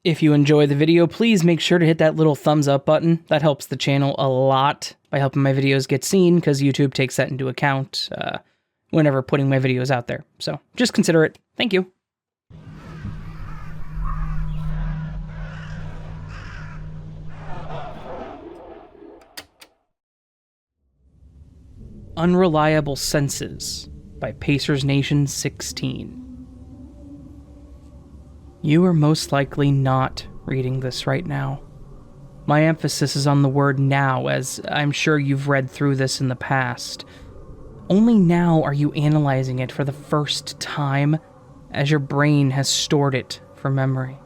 If you enjoy the video, please make sure to hit that little thumbs up button. That helps the channel a lot by helping my videos get seen, because YouTube takes that into account whenever putting my videos out there. So just consider it. Thank you. Unreliable Senses by Pacers Nation 16. You are most likely not reading this right now. My emphasis is on the word now, as I'm sure you've read through this in the past. Only now are you analyzing it for the first time, as your brain has stored it for memory.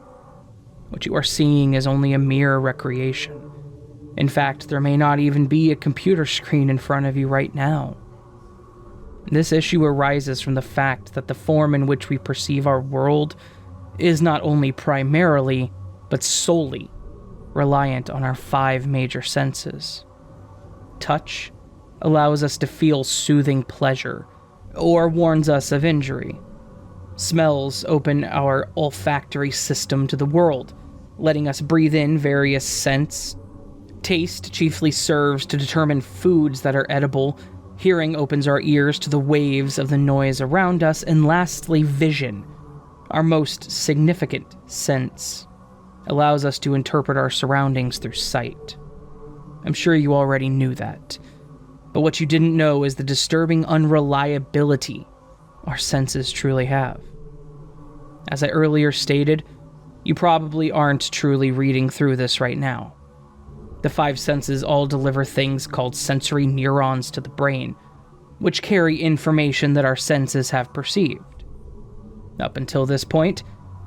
What you are seeing is only a mere recreation. In fact, there may not even be a computer screen in front of you right now. This issue arises from the fact that the form in which we perceive our world is not only primarily, but solely, reliant on our 5 major senses. Touch allows us to feel soothing pleasure, or warns us of injury. Smells open our olfactory system to the world, letting us breathe in various scents. Taste chiefly serves to determine foods that are edible. Hearing opens our ears to the waves of the noise around us. And lastly, vision, our most significant sense, allows us to interpret our surroundings through sight. I'm sure you already knew that, but what you didn't know is the disturbing unreliability our senses truly have. As I earlier stated, you probably aren't truly reading through this right now. The 5 senses all deliver things called sensory neurons to the brain, which carry information that our senses have perceived. Up until this point,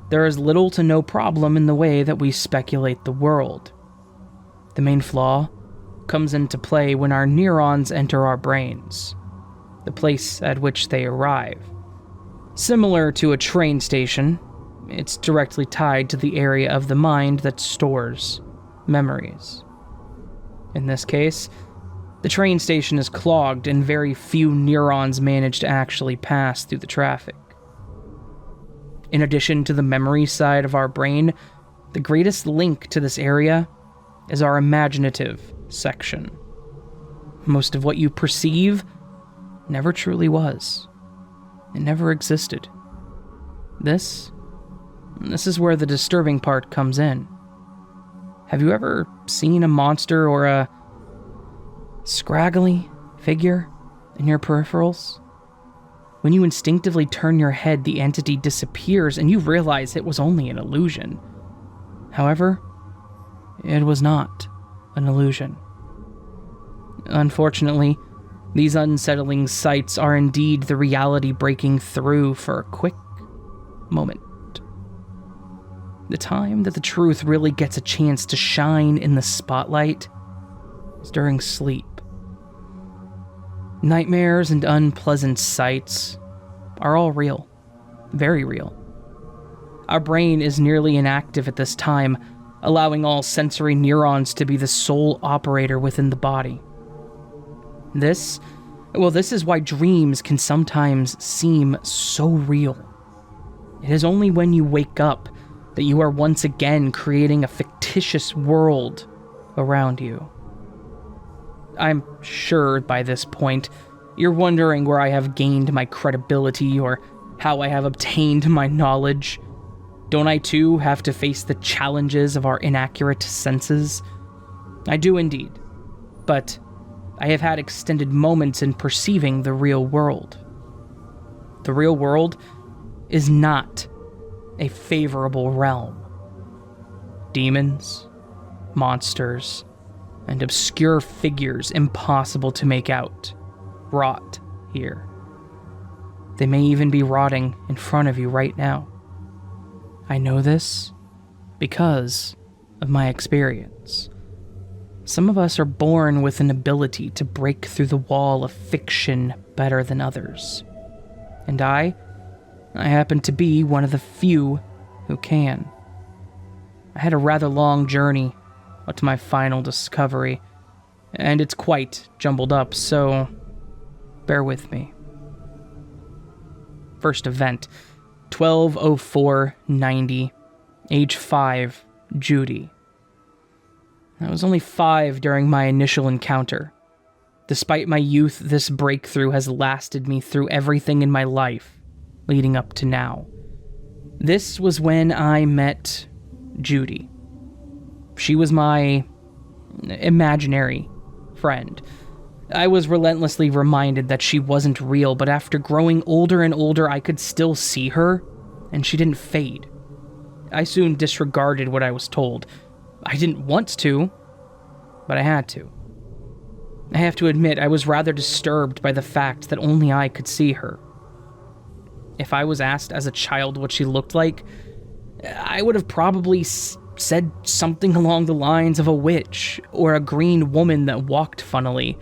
there is little to no problem in the way that we speculate the world. The main flaw comes into play when our neurons enter our brains, the place at which they arrive. Similar to a train station, it's directly tied to the area of the mind that stores memories. In this case, the train station is clogged and very few neurons manage to actually pass through the traffic. In addition to the memory side of our brain, the greatest link to this area is our imaginative section. Most of what you perceive never truly was. It never existed. This is where the disturbing part comes in. Have you ever seen a monster or a scraggly figure in your peripherals? When you instinctively turn your head, the entity disappears and you realize it was only an illusion. However, it was not an illusion. Unfortunately, these unsettling sights are indeed the reality breaking through for a quick moment. The time that the truth really gets a chance to shine in the spotlight is during sleep. Nightmares and unpleasant sights are all real, very real. Our brain is nearly inactive at this time, allowing all sensory neurons to be the sole operator within the body. This is why dreams can sometimes seem so real. It is only when you wake up that you are once again creating a fictitious world around you. I'm sure by this point, you're wondering where I have gained my credibility or how I have obtained my knowledge. Don't I too have to face the challenges of our inaccurate senses? I do indeed, but I have had extended moments in perceiving the real world. The real world is not a favorable realm. Demons, monsters, and obscure figures impossible to make out rot here. They may even be rotting in front of you right now. I know this because of my experience. Some of us are born with an ability to break through the wall of fiction better than others. And I happen to be one of the few who can. I had a rather long journey to my final discovery, and it's quite jumbled up, so bear with me. First event, 12/04/90, age 5, Judy. I was only 5 during my initial encounter. Despite my youth, this breakthrough has lasted me through everything in my life, leading up to now. This was when I met Judy. She was my imaginary friend. I was relentlessly reminded that she wasn't real, but after growing older and older, I could still see her, and she didn't fade. I soon disregarded what I was told. I didn't want to, but I had to. I have to admit, I was rather disturbed by the fact that only I could see her. If I was asked as a child what she looked like, I would have probably said something along the lines of a witch or a green woman that walked funnily.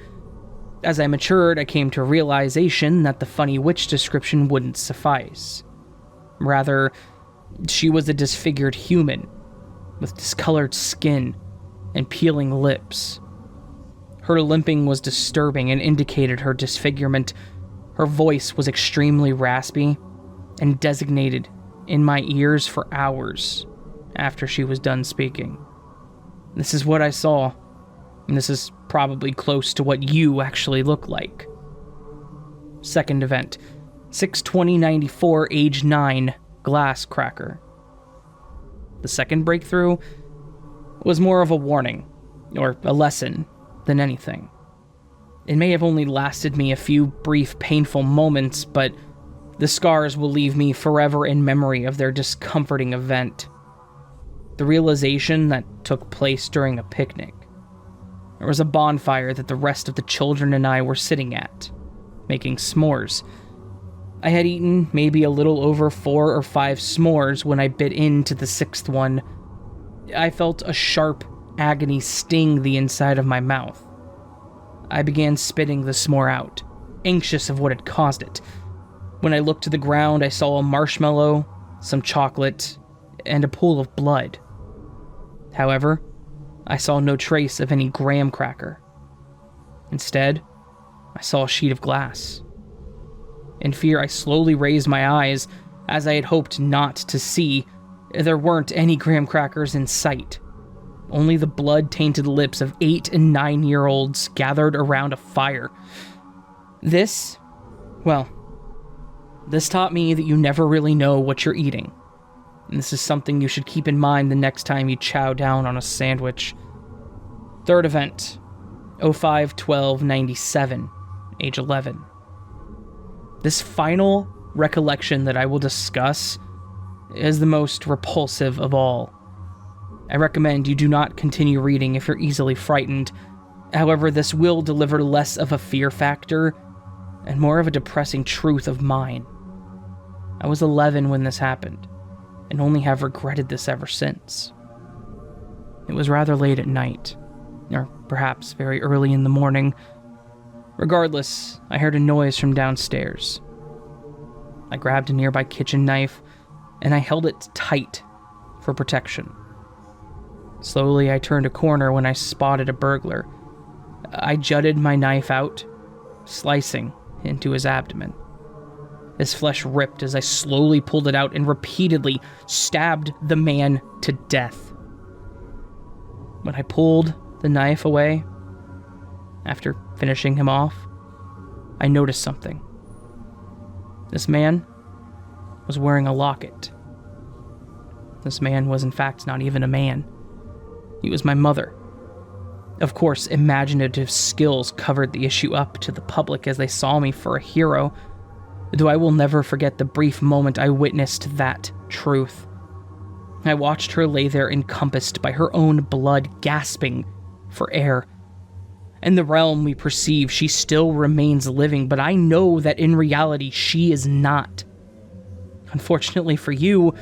As I matured, I came to a realization that the funny witch description wouldn't suffice. Rather, she was a disfigured human with discolored skin and peeling lips. Her limping was disturbing and indicated her disfigurement. Her voice was extremely raspy and designated in my ears for hours after she was done speaking. This is what I saw, and this is probably close to what you actually look like. Second event, 6/20/94, age 9, glass cracker. The second breakthrough was more of a warning, or a lesson, than anything. It may have only lasted me a few brief, painful moments, but the scars will leave me forever in memory of their discomforting event. The realization that took place during a picnic. There was a bonfire that the rest of the children and I were sitting at, making s'mores. I had eaten maybe a little over 4 or 5 s'mores when I bit into the 6th one. I felt a sharp agony sting the inside of my mouth. I began spitting the s'more out, anxious of what had caused it. When I looked to the ground, I saw a marshmallow, some chocolate, and a pool of blood. However, I saw no trace of any graham cracker. Instead, I saw a sheet of glass. In fear, I slowly raised my eyes, as I had hoped not to see. There weren't any graham crackers in sight. Only the blood-tainted lips of 8- and 9-year-olds gathered around a fire. This taught me that you never really know what you're eating. And this is something you should keep in mind the next time you chow down on a sandwich. Third event, 05/12/97, age 11. This final recollection that I will discuss is the most repulsive of all. I recommend you do not continue reading if you're easily frightened. However, this will deliver less of a fear factor and more of a depressing truth of mine. I was 11 when this happened, and only have regretted this ever since. It was rather late at night, or perhaps very early in the morning. Regardless, I heard a noise from downstairs. I grabbed a nearby kitchen knife, and I held it tight for protection. Slowly, I turned a corner when I spotted a burglar. I jutted my knife out, slicing into his abdomen. His flesh ripped as I slowly pulled it out and repeatedly stabbed the man to death. When I pulled the knife away, after finishing him off, I noticed something. This man was wearing a locket. This man was in fact not even a man. He was my mother. Of course, imaginative skills covered the issue up to the public as they saw me for a hero, though I will never forget the brief moment I witnessed that truth. I watched her lay there encompassed by her own blood, gasping for air. In the realm we perceive, she still remains living, but I know that in reality she is not. Unfortunately for you,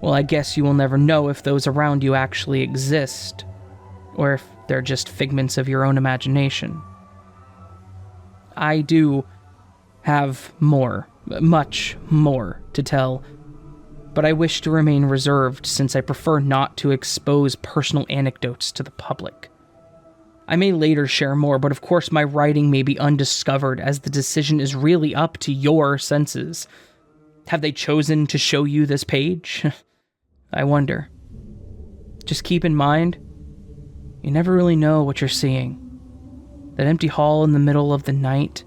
well, I guess you will never know if those around you actually exist, or if they're just figments of your own imagination. I do have more, much more to tell, but I wish to remain reserved since I prefer not to expose personal anecdotes to the public. I may later share more, but of course my writing may be undiscovered as the decision is really up to your senses. Have they chosen to show you this page? I wonder. Just keep in mind, you never really know what you're seeing. That empty hall in the middle of the night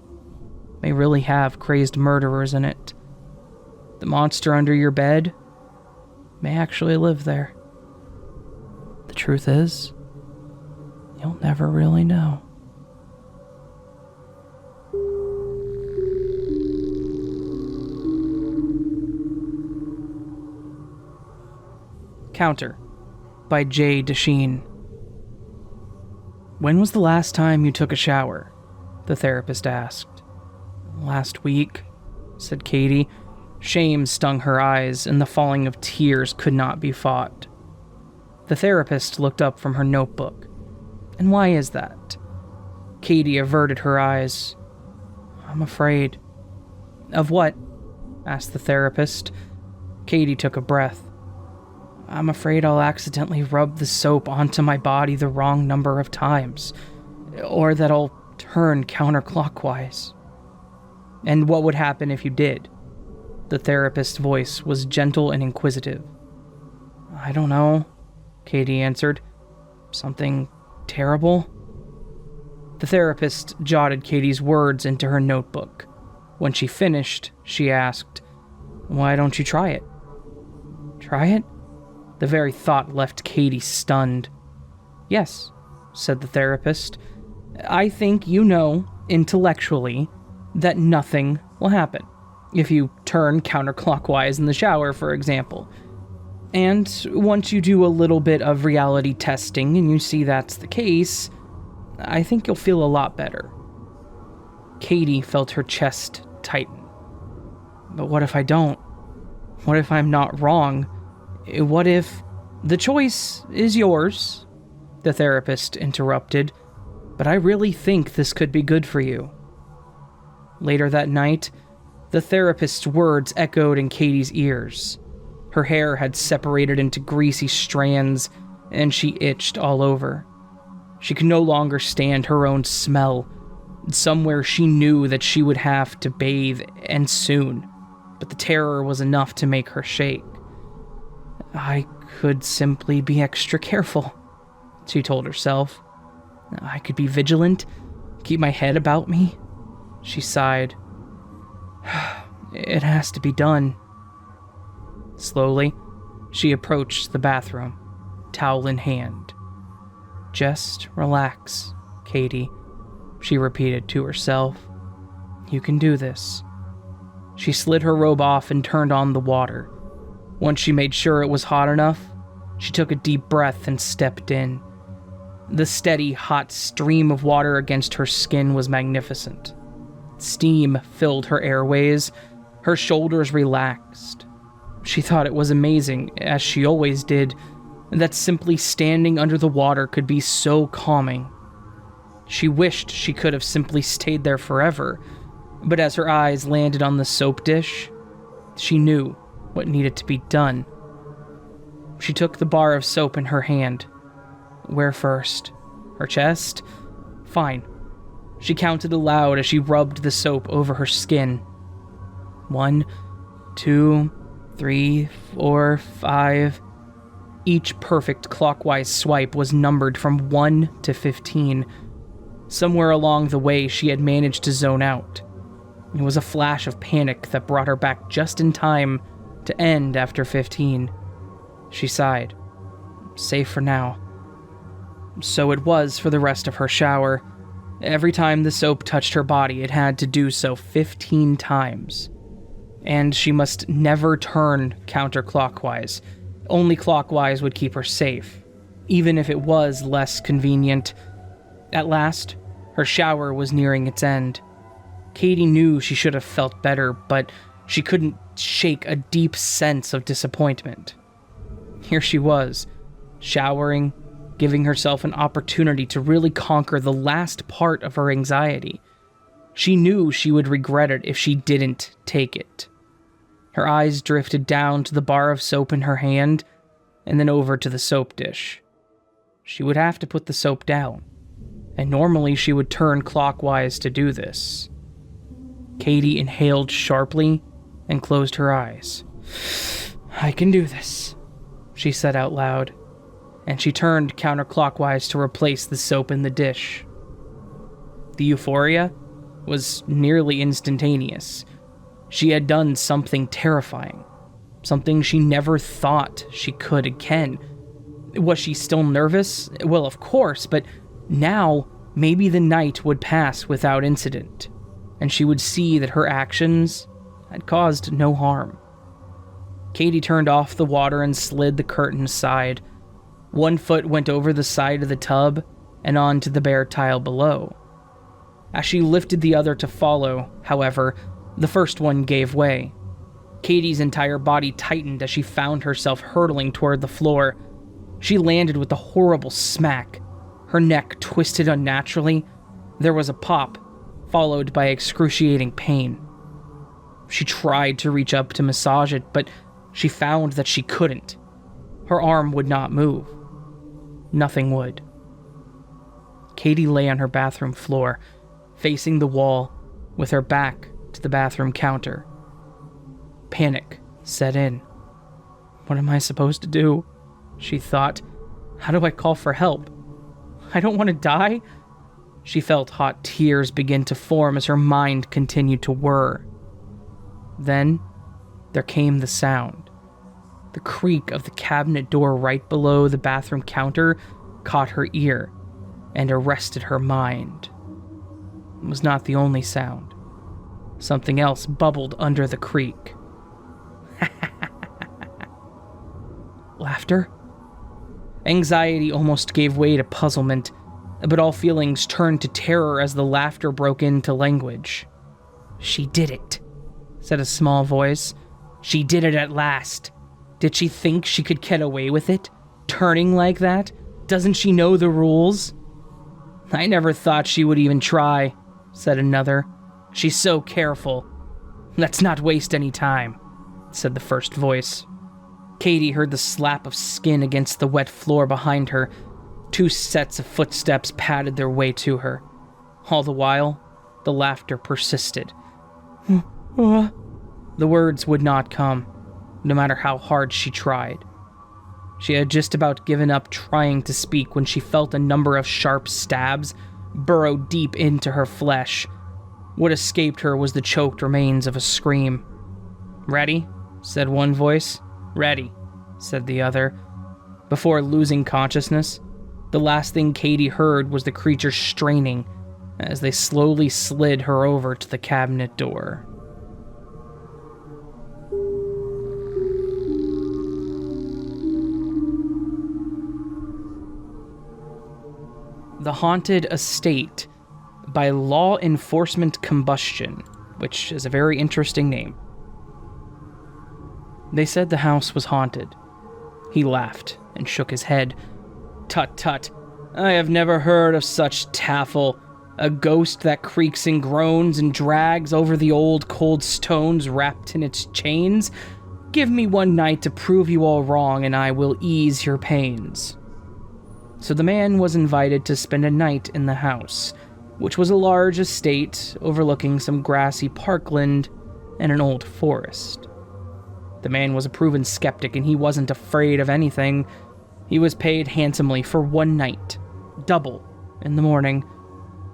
may really have crazed murderers in it. The monster under your bed may actually live there. The truth is, you'll never really know. Counter by Jdeschene. When was the last time you took a shower? The therapist asked. Last week, said Katie. Shame stung her eyes, and the falling of tears could not be fought. The therapist looked up from her notebook. And why is that? Katie averted her eyes. I'm afraid. Of what? Asked the therapist. Katie took a breath. I'm afraid I'll accidentally rub the soap onto my body the wrong number of times, or that I'll turn counterclockwise. And what would happen if you did? The therapist's voice was gentle and inquisitive. I don't know, Katie answered. Something terrible? The therapist jotted Katie's words into her notebook. When she finished, she asked, Why don't you try it? Try it? The very thought left Katie stunned. Yes, said the therapist. I think you know, intellectually, that nothing will happen. If you turn counterclockwise in the shower, for example. And once you do a little bit of reality testing and you see that's the case, I think you'll feel a lot better. Katie felt her chest tighten. But what if I don't? What if I'm not wrong? What if... The choice is yours, the therapist interrupted, but I really think this could be good for you. Later that night, the therapist's words echoed in Katie's ears. Her hair had separated into greasy strands, and she itched all over. She could no longer stand her own smell. Somewhere she knew that she would have to bathe, and soon, but the terror was enough to make her shake. I could simply be extra careful, she told herself. I could be vigilant, keep my head about me. She sighed. It has to be done. Slowly, she approached the bathroom, towel in hand. Just relax, Katie, she repeated to herself. You can do this. She slid her robe off and turned on the water. Once she made sure it was hot enough, she took a deep breath and stepped in. The steady, hot stream of water against her skin was magnificent. Steam filled her airways. Her shoulders relaxed. She thought it was amazing, as she always did, that simply standing under the water could be so calming. She wished she could have simply stayed there forever, but as her eyes landed on the soap dish, she knew what needed to be done. She took the bar of soap in her hand. Where first? Her chest? Fine. She counted aloud as she rubbed the soap over her skin. 1, 2, 3, 4, 5. Each perfect clockwise swipe was numbered from 1 to 15. Somewhere along the way, she had managed to zone out. It was a flash of panic that brought her back just in time to end after 15. She sighed. Safe for now. So it was for the rest of her shower. Every time the soap touched her body, it had to do so 15 times. And she must never turn counterclockwise. Only clockwise would keep her safe, even if it was less convenient. At last, her shower was nearing its end. Katie knew she should have felt better, but she couldn't shake a deep sense of disappointment. Here she was, showering, giving herself an opportunity to really conquer the last part of her anxiety. She knew she would regret it if she didn't take it. Her eyes drifted down to the bar of soap in her hand, and then over to the soap dish. She would have to put the soap down, and normally she would turn clockwise to do this. Katie inhaled sharply and closed her eyes. I can do this, she said out loud, and she turned counterclockwise to replace the soap in the dish. The euphoria was nearly instantaneous. She had done something terrifying, something she never thought she could again. Was she still nervous? Well, of course, but now maybe the night would pass without incident, and she would see that her actions had caused no harm. Katie turned off the water and slid the curtain aside. One foot went over the side of the tub and onto the bare tile below. As she lifted the other to follow, however, the first one gave way. Katie's entire body tightened as she found herself hurtling toward the floor. She landed with a horrible smack. Her neck twisted unnaturally. There was a pop, followed by excruciating pain. She tried to reach up to massage it, but she found that she couldn't. Her arm would not move. Nothing would. Katie lay on her bathroom floor, facing the wall, with her back to the bathroom counter. Panic set in. What am I supposed to do? She thought. How do I call for help? I don't want to die. She felt hot tears begin to form as her mind continued to whir. Then, there came the sound. The creak of the cabinet door right below the bathroom counter caught her ear and arrested her mind. It was not the only sound. Something else bubbled under the creak. Laughter? Anxiety almost gave way to puzzlement, but all feelings turned to terror as the laughter broke into language. She did it, said a small voice. She did it at last. Did she think she could get away with it? Turning like that? Doesn't she know the rules? I never thought she would even try, said another. She's so careful. Let's not waste any time, said the first voice. Katie heard the slap of skin against the wet floor behind her. 2 sets of footsteps padded their way to her. All the while, the laughter persisted. The words would not come, no matter how hard she tried. She had just about given up trying to speak when she felt a number of sharp stabs burrow deep into her flesh. What escaped her was the choked remains of a scream. Ready? Said one voice. Ready, said the other. Before losing consciousness, the last thing Katie heard was the creature straining as they slowly slid her over to the cabinet door. The Haunted Estate by LawEnforcementCombustion, which is a very interesting name. They said the house was haunted. He laughed and shook his head. Tut tut, I have never heard of such taffel. A ghost that creaks and groans and drags over the old cold stones wrapped in its chains? Give me one night to prove you all wrong and I will ease your pains. So the man was invited to spend a night in the house, which was a large estate overlooking some grassy parkland and an old forest. The man was a proven skeptic and he wasn't afraid of anything. He was paid handsomely for one night, double in the morning.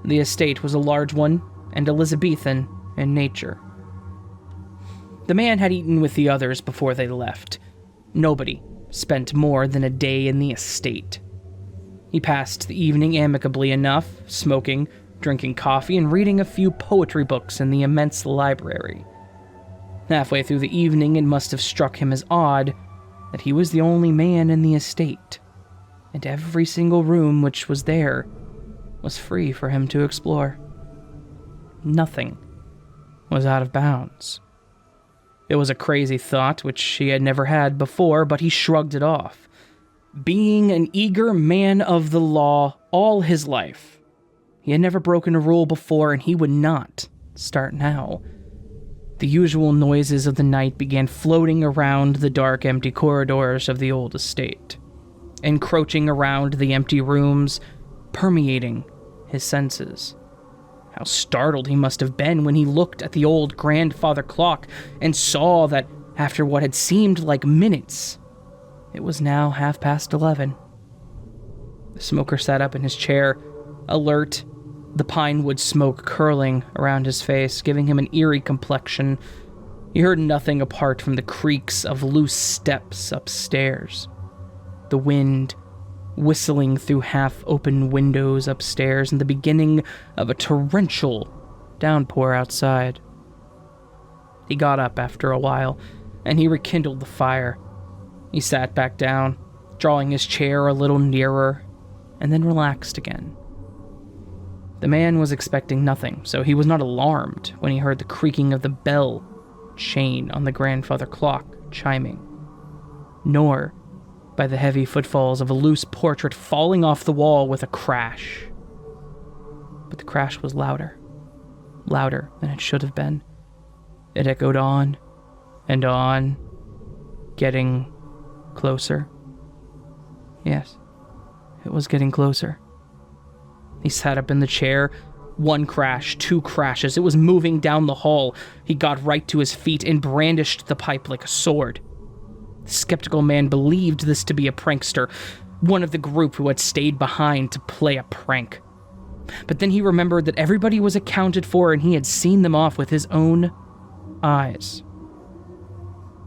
The estate was a large one and Elizabethan in nature. The man had eaten with the others before they left. Nobody spent more than a day in the estate. He passed the evening amicably enough, smoking, drinking coffee, and reading a few poetry books in the immense library. Halfway through the evening, it must have struck him as odd that he was the only man in the estate, and every single room which was there was free for him to explore. Nothing was out of bounds. It was a crazy thought which he had never had before, but he shrugged it off. Being an eager man of the law all his life, he had never broken a rule before, and he would not start now. The usual noises of the night began floating around the dark, empty corridors of the old estate, encroaching around the empty rooms, permeating his senses. How startled he must have been when he looked at the old grandfather clock and saw that after what had seemed like minutes, it was now 11:30. The smoker sat up in his chair, alert, the pine wood smoke curling around his face, giving him an eerie complexion. He heard nothing apart from the creaks of loose steps upstairs. The wind whistling through half-open windows upstairs and the beginning of a torrential downpour outside. He got up after a while, and he rekindled the fire. He sat back down, drawing his chair a little nearer, and then relaxed again. The man was expecting nothing, so he was not alarmed when he heard the creaking of the bell chain on the grandfather clock chiming, nor by the heavy footfalls of a loose portrait falling off the wall with a crash. But the crash was louder than it should have been. It echoed on, getting closer. Yes, it was getting closer. He sat up in the chair. One crash, two crashes. It was moving down the hall. He got right to his feet and brandished the pipe like a sword. The skeptical man believed this to be a prankster, one of the group who had stayed behind to play a prank. But then he remembered that everybody was accounted for and he had seen them off with his own eyes.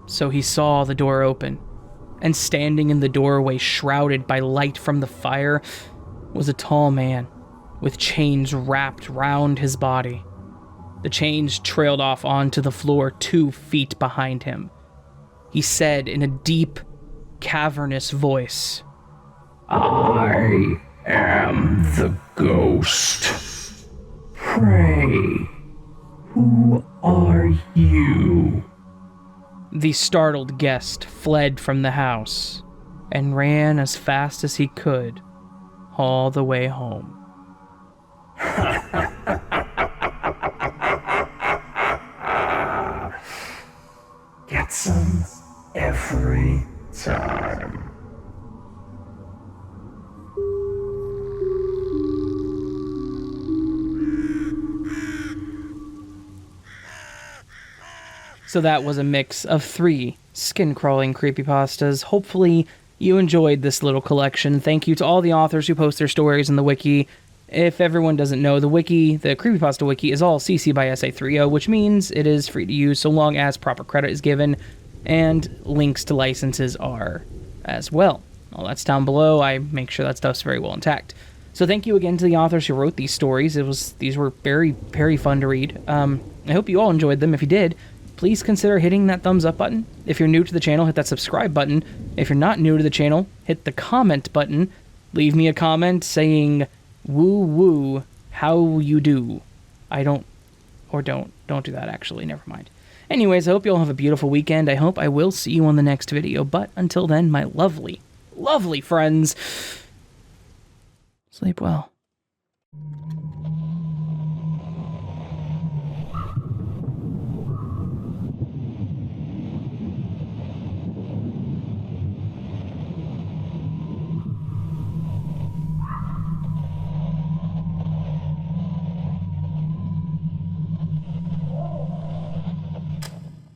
So he saw the door open, and standing in the doorway, shrouded by light from the fire, was a tall man with chains wrapped round his body. The chains trailed off onto the floor 2 feet behind him. He said in a deep, cavernous voice, "I am the ghost. Pray, who are you?" The startled guest fled from the house and ran as fast as he could all the way home. Get some every time. So that was a mix of 3 skin-crawling creepypastas. Hopefully you enjoyed this little collection. Thank you to all the authors who post their stories in the wiki. If everyone doesn't know, the wiki, the Creepypasta wiki, is all CC by SA30, which means it is free to use so long as proper credit is given, and links to licenses are as well. All that's down below. I make sure that stuff's very well intact. So thank you again to the authors who wrote these stories. These were very, very fun to read. I hope you all enjoyed them. If you did, please consider hitting that thumbs up button. If you're new to the channel, hit that subscribe button. If you're not new to the channel, hit the comment button. Leave me a comment saying, "Woo woo, how you do." Don't do that actually, never mind. Anyways, I hope you all have a beautiful weekend. I hope I will see you on the next video, but until then, my lovely, lovely friends, sleep well.